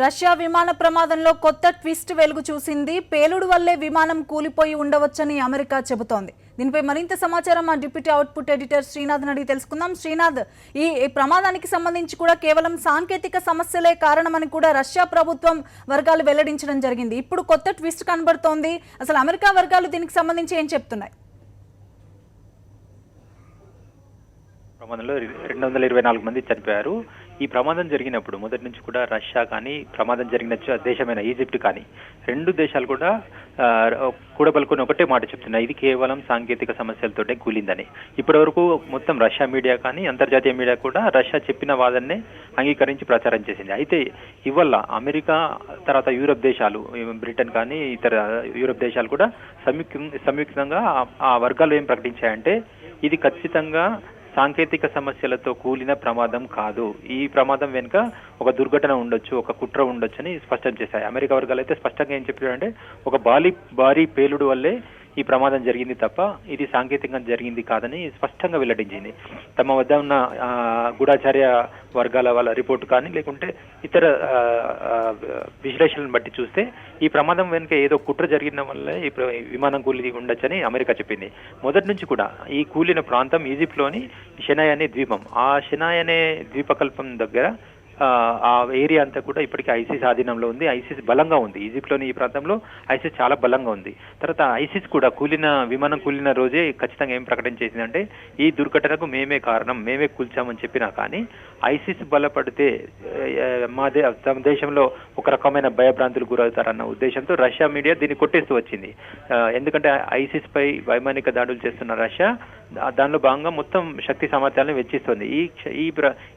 Russia విమాన ప్రమాదంలో కొత్త ట్విస్ట్ వెలుగు చూసింది. పేలుడు వల్లే విమానం కూలిపోయి ఉండవచ్చని అమెరికా చెబుతోంది. దీనిపై మరింత సమాచారం మా డిప్యూటీ అవుట్పుట్ ఎడిటర్ శ్రీనాథ్ అడిగి తెలుసుకుందాం. శ్రీనాథ్, ఈ ప్రమాదానికి సంబంధించి కూడా కేవలం సాంకేతిక సమస్యలే కారణమని కూడా రష్యా ప్రభుత్వం వర్గాలు వెల్లడించడం జరిగింది. ఇప్పుడు కొత్త ట్విస్ట్ కనబడుతోంది. అసలు అమెరికా వర్గాలు దీనికి సంబంధించి ఏం చెప్తున్నాయి? ప్రమాదంలో 224 మంది చనిపోయారు. ఈ ప్రమాదం జరిగినప్పుడు మొదటి నుంచి కూడా రష్యా కానీ, ప్రమాదం జరిగిన దేశమైన ఈజిప్ట్ కానీ, రెండు దేశాలు కూడా కూడబలుకొని ఒకటే మాట చెప్తున్నాయి, ఇది కేవలం సాంకేతిక సమస్యలతోటే కూలిందని. ఇప్పటి వరకు మొత్తం రష్యా మీడియా కానీ, అంతర్జాతీయ మీడియా కూడా రష్యా చెప్పిన వాదన్నే అంగీకరించి ప్రచారం చేసింది. అయితే ఇవాళ అమెరికా తర్వాత యూరప్ దేశాలు, బ్రిటన్ కానీ ఇతర యూరప్ దేశాలు కూడా సంయుక్తంగా ఆ వర్గాలు ఏం ప్రకటించాయంటే, ఇది ఖచ్చితంగా సాంకేతిక సమస్యలతో కూలిన ప్రమాదం కాదు, ఈ ప్రమాదం వెనుక ఒక దుర్ఘటన ఉండొచ్చు, ఒక కుట్ర ఉండొచ్చు అని స్పష్టం చేశాయి. అమెరికా వర్గాలు అయితే స్పష్టంగా ఏం చెప్పారంటే, ఒక భారీ పేలుడు వల్లే ఈ ప్రమాదం జరిగింది తప్ప ఇది సాంకేతికంగా జరిగింది కాదని స్పష్టంగా వెల్లడించింది. తమ వద్ద ఉన్న గూఢాచార్య వర్గాల వాళ్ళ రిపోర్టు కానీ, లేకుంటే ఇతర విశ్లేషణలను బట్టి చూస్తే ఈ ప్రమాదం వెనుక ఏదో కుట్ర జరిగిన వల్లే ఈ విమానం కూలి ఉండొచ్చని అమెరికా చెప్పింది. మొదటి నుంచి కూడా ఈ కూలిన ప్రాంతం ఈజిప్ట్లోని షెనాయ్ అనే ద్వీపం. ఆ షెనాయ్ అనే ద్వీపకల్పం దగ్గర ఆ ఏరియా అంతా కూడా ఇప్పటికీ ఐసిస్ ఆధీనంలో ఉంది. ఐసిస్ బలంగా ఉంది. ఈజిప్ట్లోని ఈ ప్రాంతంలో ఐసిస్ చాలా బలంగా ఉంది. తర్వాత ఐసిస్ కూడా విమానం కూలిన రోజే ఖచ్చితంగా ఏం ప్రకటన చేసిందంటే, ఈ దుర్ఘటనకు మేమే కారణం, మేమే కూల్చామని చెప్పినా కానీ ఐసిస్ బలపడితే తమ దేశంలో ఒక రకమైన భయభ్రాంతులు గురవుతారన్న ఉద్దేశంతో రష్యా మీడియా దీన్ని కొట్టేస్తూ వచ్చింది. ఎందుకంటే ఐసిస్ పై వైమానిక దాడులు చేస్తున్న రష్యా దానిలో భాగంగా మొత్తం శక్తి సామర్థ్యాలను వెచ్చిస్తోంది.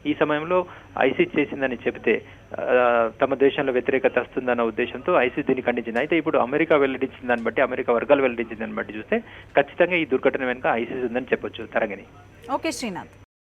ఈ సమయంలో ఐసిస్ చేసిందని చెబితే తమ దేశంలో వ్యతిరేకత వస్తుందన్న ఉద్దేశంతో ఐసిస్ దీన్ని ఖండించింది. అయితే ఇప్పుడు అమెరికా వెల్లడించిన దాన్ని బట్టి, అమెరికా వర్గాలు వెల్లడించిన దాన్ని బట్టి చూస్తే ఖచ్చితంగా ఈ దుర్ఘటన వెనుక ఐసిస్ ఉందని చెప్పొచ్చు. తరంగిణి. ఓకే శ్రీనాథ్.